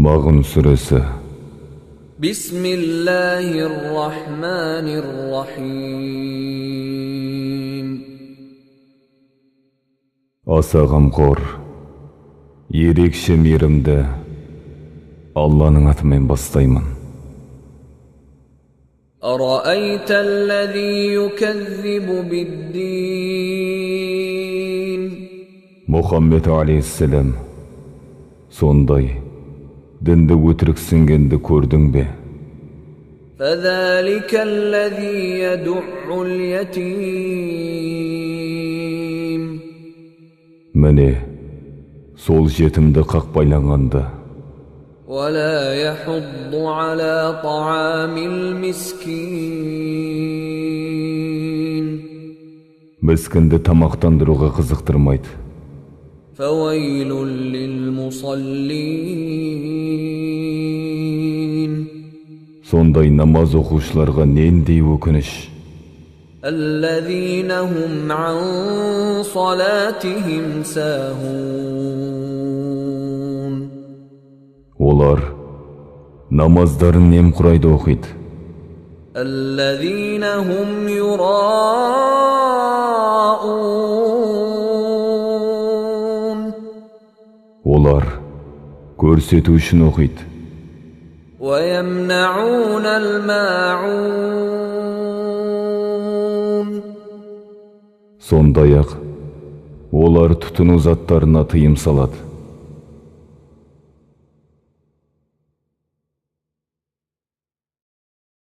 Mağun suresi. Bismillahirrahmanirrahim. Аса қамқор, ерекше мейірімді Алланың атымен бастаймын. أرأيت الذي يكذب بالدين Мұхаммед алейхиссалам, сондай дінді өтіріксінгенді көрдің бе? فذلك الذي يدع اليتيم Міне, сол жетімді қақпайлағанды, ولا يحض على طعام المسكين міскінді тамақтандыруға қызықтырмайды. فويل للمصلين Сондай намаз оқушыларға нендей өкініш. الذين هم عن صلاتهم ساهون Олар намаздарын немқұрайды оқиды. الذين هم يراءون Олар көрсету үшін оқиды. ويمنعون الماعون Сондай-ақ олар тұтыну заттарына тыйым салады.